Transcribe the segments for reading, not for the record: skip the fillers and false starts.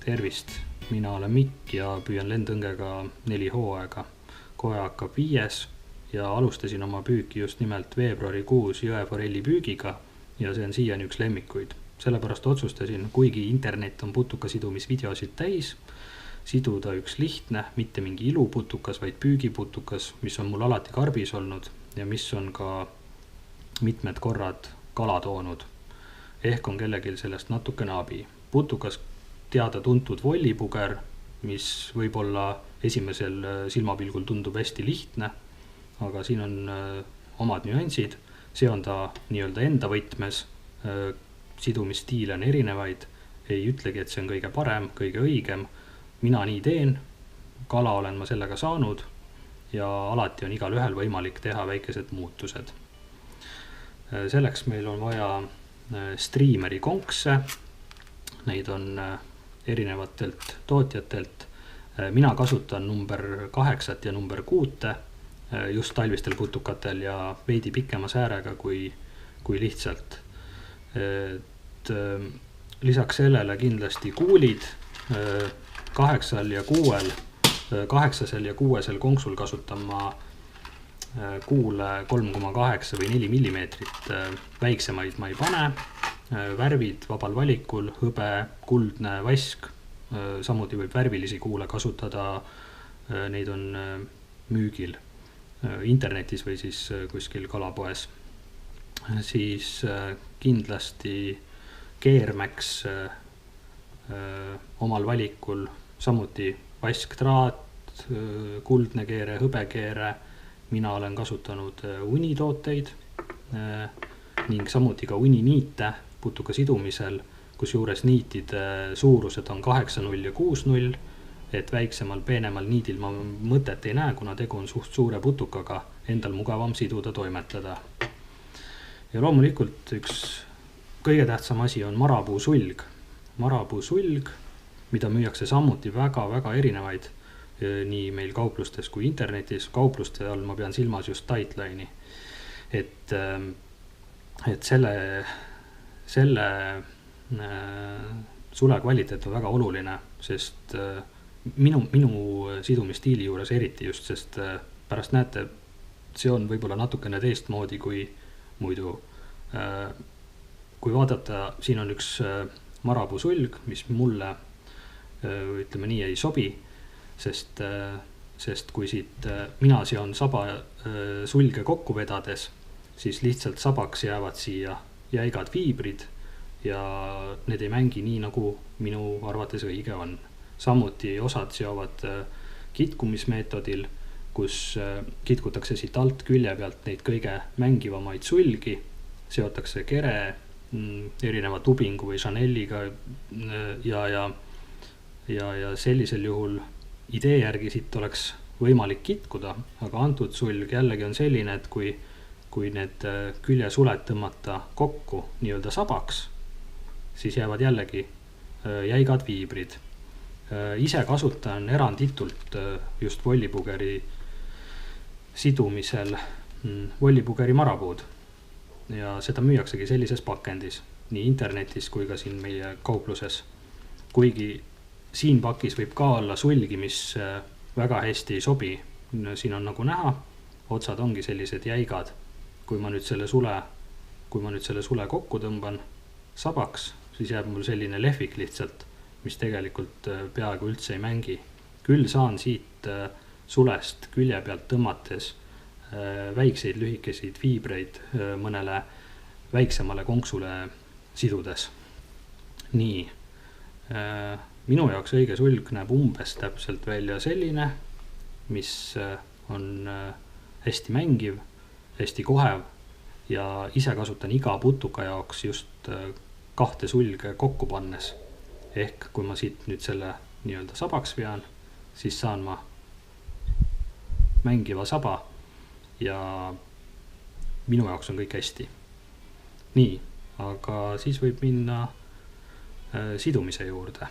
Tervist, mina olen Mikk ja püüan lendõngega 4 hooaega. Kohe hakkab 5 ja alustasin oma püüki just nimelt veebruarikuus jõeforelli püügiga ja see on siiani üks lemmikuid. Sellepärast otsustasin, kuigi internet on putukasidumisvideosid täis, siduda üks lihtne, mitte mingi iluputukas, vaid püügiputukas, mis on mul alati karbis olnud ja mis on ka mitmed korrad kala toonud. Ehk on kellelgi sellest natukene abi. Putukas teada tuntud vollipuger, mis võib-olla esimesel silmapilgul tundub hästi lihtne, aga siin on omad nüansid. See on ta nii-öelda enda võtmes, sidumisstiile on erinevaid, ei ütlegi, et see on kõige parem, kõige õigem. Mina nii teen, kala olen ma sellega saanud ja alati on igal ühel võimalik teha väikesed muutused. Selleks meil on vaja striimeri konkse, neid on erinevatelt tootjatelt. Mina kasutan number 8 ja number 6 just talvistel putukatel ja veidi pikema säärega kui lihtsalt. Lisaks sellele kindlasti kuulid 8 ja 6, 8 ja 6 konksul kasutan ma kuule 3,8 või 4 millimeetrit, väiksemaid ma ei pane, värvid vabal valikul, hõbe, kuldne, vask, samuti võib värvilisi kuule kasutada, neid on müügil internetis või siis kuskil kalapoes. Siis kindlasti keermeks omal valikul, samuti vasktraat, kuldne keere, hõbekeere. Mina olen kasutanud unitooteid ning samuti ka uniniite putuka sidumisel, kus juures niitide suurused on 8,0 ja 6,0, et väiksemal, peenemal niidil ma mõtet ei näe, kuna tegu on suht suure putukaga, endal mugavam siduda, toimetada. Ja loomulikult üks kõige tähtsam asi on marapuusulg. Marapuusulg, mida müüakse samuti väga erinevaid, nii meil kauplustes kui internetis. Kaupluste all ma pean silmas just Tightline'i. Et selle sule kvaliteet on väga oluline, sest minu sidumistiili juures eriti just, sest pärast näete, see on võib-olla natukene teistmoodi kui muidu. Kui vaadata, siin on üks marapuusulg, mis mulle, ütleme nii, ei sobi, sest kui siit mina seon saba sulge kokku vedades, siis lihtsalt sabaks jäävad siia jäigad viibrid ja need ei mängi nii, nagu minu arvates õige on. Samuti osad seovad kitkumismeetodil, kus kitkutakse siit alt külje pealt neid kõige mängivamaid sulgi, seotakse kere erineva tubingu või Chaneliga ja sellisel juhul idee järgi siit oleks võimalik kitkuda, aga antud sulg jällegi on selline, et kui need küljesuled tõmmata kokku nii-öelda sabaks, siis jäävad jällegi jäigad viibrid. Ise kasutan eranditult just vollipugeri sidumisel vollipugeri marapuud ja seda müüaksegi sellises pakendis, nii internetis kui ka siin meie kaupluses. Kuigi siin pakis võib ka olla sulgi, mis väga hästi ei sobi. Siin on nagu näha, otsad ongi sellised jäigad. Kui ma nüüd selle sule kokku tõmban sabaks, siis jääb mul selline lehvik lihtsalt, mis tegelikult peaaegu üldse ei mängi. Küll saan siit sulest külje pealt tõmmates väikseid lühikesid viibreid mõnele väiksemale konksule sidudes. Nii. Minu jaoks õige sulg näeb umbes täpselt välja selline, mis on hästi mängiv, hästi kohev ja ise kasutan iga putuka jaoks just 2 sulge kokku pannes. Ehk kui ma siit nüüd selle nii-öelda sabaks vean, siis saan ma mängiva saba ja minu jaoks on kõik hästi. Nii, aga siis võib minna sidumise juurde.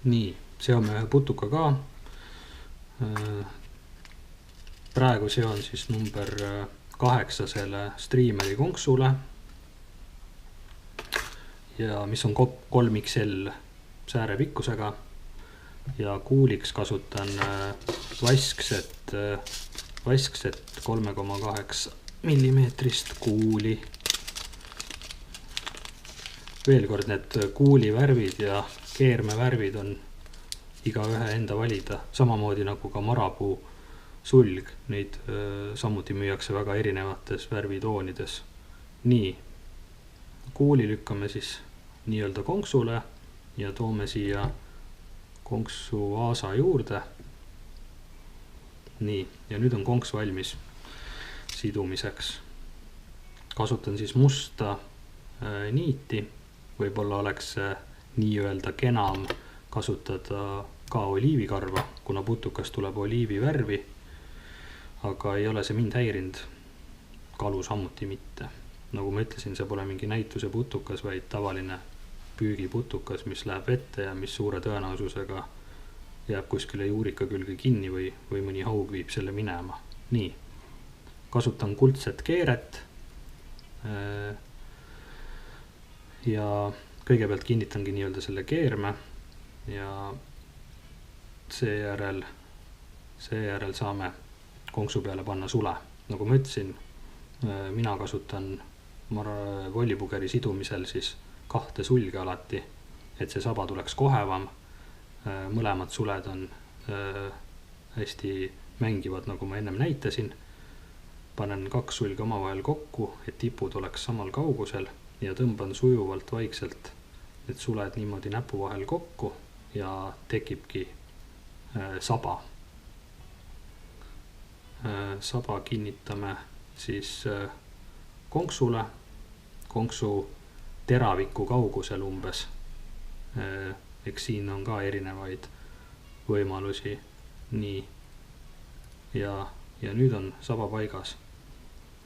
Nii, seome ühe putuka ka. Praegu seon siis number 8 striimeri konksule ja mis on 3XL säärepikkusega ja kuuliks kasutan vaskset 3,8 millimeetrist kuuli. Veel kord, need kuuli värvid ja keerme värvid on igaühe enda valida, samamoodi nagu ka marapuu sulg, neid samuti müüakse väga erinevates värvitoonides. Nii, kuuli lükkame siis nii-öelda konksule ja toome siia konksu aasa juurde. Nii, ja nüüd on konks valmis sidumiseks. Kasutan siis musta niiti, võib-olla oleks nii-öelda kenam kasutada ka oliivikarva, kuna putukas tuleb oliivi värvi, aga ei ole see mind häirinud, kalu samuti mitte. Nagu ma ütlesin, see pole mingi näituse putukas, vaid tavaline püügiputukas, mis läheb vette ja mis suure tõenäosusega jääb kuskile juurika külge kinni või mõni haug viib selle minema. Nii, kasutan kuldset keeret ja kõigepealt kinnitangi nii-öelda selle keerme ja seejärel saame konksu peale panna sule. Nagu ma ütlesin, mina kasutan vollipugeri sidumisel siis 2 sulge alati, et see saba tuleks kohevam. Mõlemad suled on hästi mängivad, nagu ma ennem näitasin. Panen 2 sulge omavahel kokku, et tipud oleks samal kaugusel ja tõmban sujuvalt vaikselt need suled niimoodi näpu vahel kokku ja tekibki saba. Saba kinnitame siis konksule, konksu teraviku kaugusel umbes. Eks siin on ka erinevaid võimalusi. Nii. Ja nüüd on saba paigas.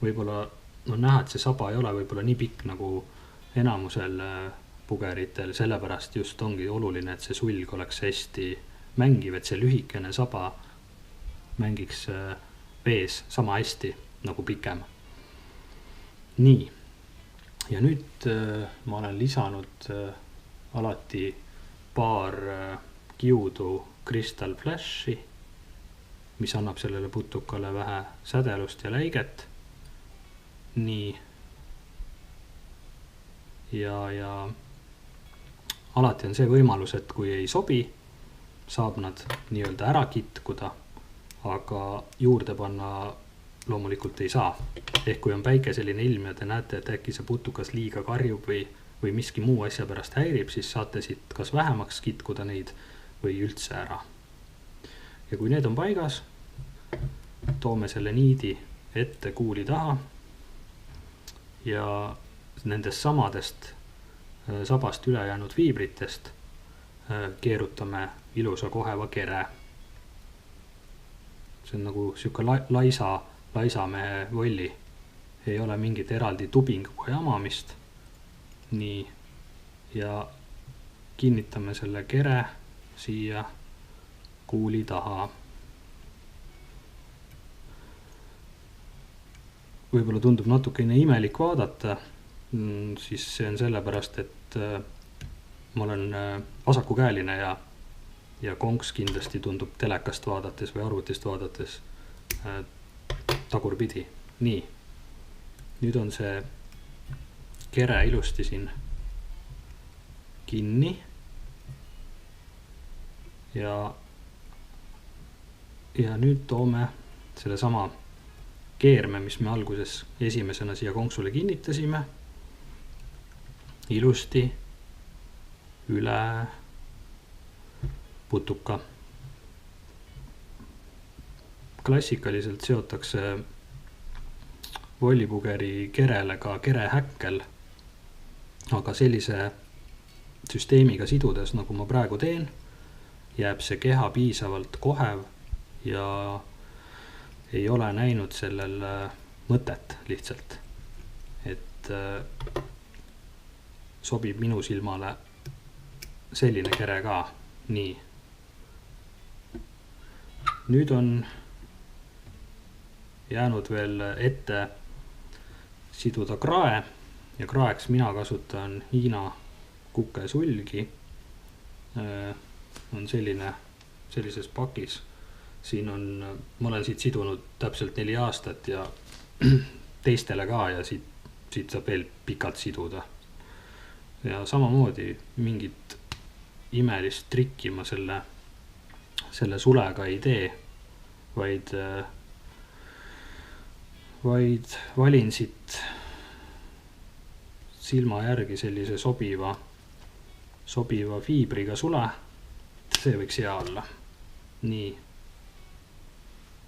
Võib-olla on näha, et see saba ei ole võib-olla nii pikk nagu enamusel pugeritel, sellepärast just ongi oluline, et see sulg oleks hästi mängiv, et see lühikene saba mängiks vees sama hästi nagu pikem. Nii, ja nüüd ma olen lisanud alati paar kiudu Crystal Flashi, mis annab sellele putukale vähe sädelust ja läiget. Nii, ja alati on see võimalus, et kui ei sobi, saab nad nii-öelda ära kitkuda, aga juurde panna loomulikult ei saa. Ehk kui on päikeseline ilm ja te näete, et äkki see putukas liiga karjub või miski muu asja pärast häirib, siis saate siit kas vähemaks kitkuda neid või üldse ära. Ja kui need on paigas, toome selle niidi ette kuuli taha ja nendest samadest sabast ülejäänud viibritest keerutame ilusa koheva kere. See on nagu siuke laisamehe volli. Ei ole mingit eraldi tubingu jamamist. Nii, ja kinnitame selle kere siia kuuli taha. Võib-olla tundub natukene imelik vaadata, siis see on sellepärast, et ma olen vasakukäeline ja konks kindlasti tundub telekast vaadates või arvutist vaadates tagurpidi. Nii, nüüd on see kere ilusti siin kinni ja nüüd toome selle sama keerme, mis me alguses esimesena siia konksule kinnitasime, ilusti üle putuka. Klassikaliselt seotakse vollipugeri kerele ka kerehäkkel, aga sellise süsteemiga sidudes, nagu ma praegu teen, jääb see keha piisavalt kohev ja ei ole näinud sellel mõtet lihtsalt, et sobib minu silmale selline kere ka. Nii. Nüüd on jäänud veel ette siduda krae ja kraeks mina kasutan Hiina kukesulgi on sellises pakis. Siin on, ma olen siit sidunud täpselt 4 aastat ja teistele ka ja siit saab veel pikalt siduda. Ja samamoodi mingit imelist trikki ma selle sulega ei tee, vaid valin siit silma järgi sellise sobiva fiibriga sule. See võiks hea olla. Nii.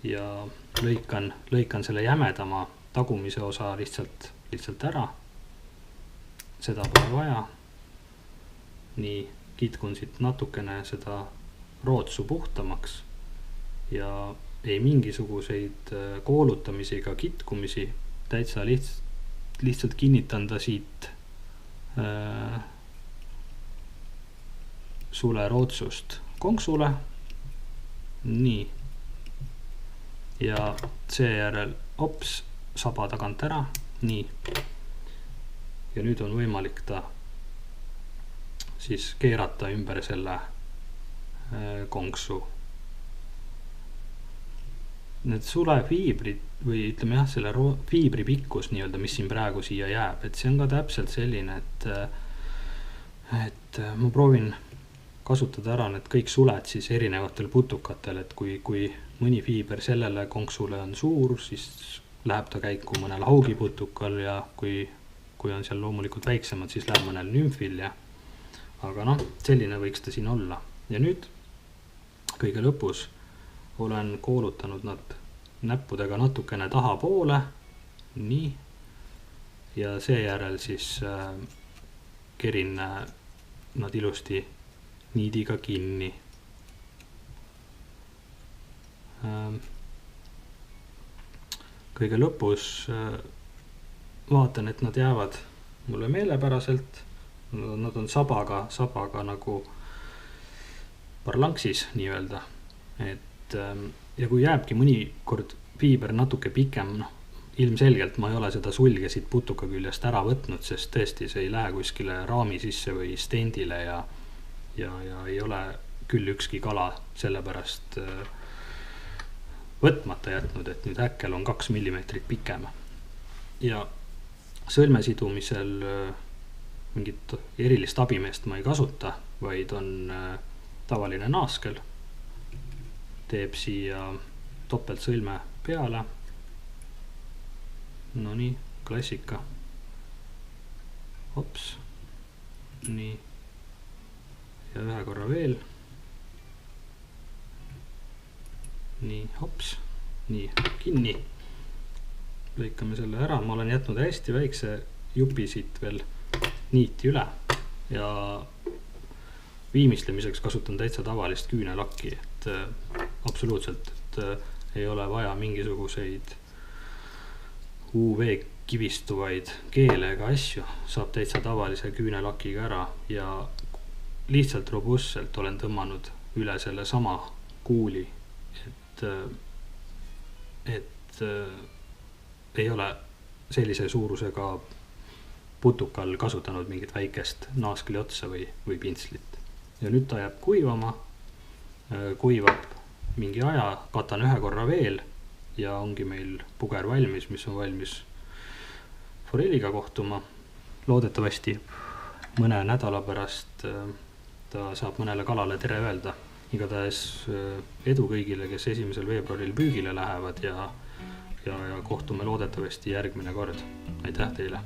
Ja lõikan selle jämedama tagumise osa lihtsalt ära. Seda pole vaja. Nii, kitkun siit natukene seda rootsu puhtamaks ja ei mingisuguseid koolutamisi ega kitkumisi. Täitsa lihtsalt kinnitan ta siit sule rootsust konksule. Nii. Ja seejärel saba tagant ära. Nii. Ja nüüd on võimalik ta siis keerata ümber selle konksu. Need sulefiibrid või ütleme jah, selle fiibri pikkus nii-öelda, mis siin praegu siia jääb, et see on ka täpselt selline, et ma proovin kasutada ära need kõik suled siis erinevatel putukatel, et kui mõni fiiber sellele konksule on suur, siis läheb ta käiku mõnel haugiputukal ja kui on seal loomulikult väiksemad, siis läheb mõnel nümfil ja aga selline võiks ta siin olla. Ja nüüd kõige lõpus olen koolutanud nad näppudega natukene taha poole. Nii. Ja seejärel siis kerin nad ilusti niidiga kinni. Kõige lõpus vaatan, et nad jäävad mulle meelepäraselt. Nad on sabaga nagu parlanksis nii-öelda. Ja kui jääbki mõni kord fiiber natuke pikem, ilmselgelt ma ei ole seda sulge siit putuka küljest ära võtnud, sest tõesti see ei lähe kuskile raami sisse või stendile ja ei ole küll ükski kala sellepärast võtmata jätnud, et nüüd äkkel on 2 millimeetrit pikem. Ja sõlmesidumisel mingit erilist abimeest ma ei kasuta, vaid on tavaline naaskel. Teeb siia topelt sõlme peale. No nii, klassika. Hops. Nii. Ja ühe korra veel. Nii, hops. Nii, kinni. Lõikame selle ära. Ma olen jätnud hästi väikse jupi siit veel niiti üle ja viimistlemiseks kasutan täitsa tavalist küünelakki, et absoluutselt, et ei ole vaja mingisuguseid UV kivistuvaid keele ega asju, saab täitsa tavalise küünelakiga ära ja lihtsalt robustselt olen tõmmanud üle selle sama kuuli, et ei ole sellise suurusega putukal kasutanud mingit väikest naaskli otsa või pintslit. Ja nüüd ta jääb kuivama, kuivab mingi aja, katan ühe korra veel ja ongi meil puger valmis, mis on valmis forelliga kohtuma. Loodetavasti mõne nädala pärast ta saab mõnele kalale tere öelda. Igatahes edu kõigile, kes 1. veebruaril püügile lähevad ja kohtume loodetavasti järgmine kord. Aitäh teile!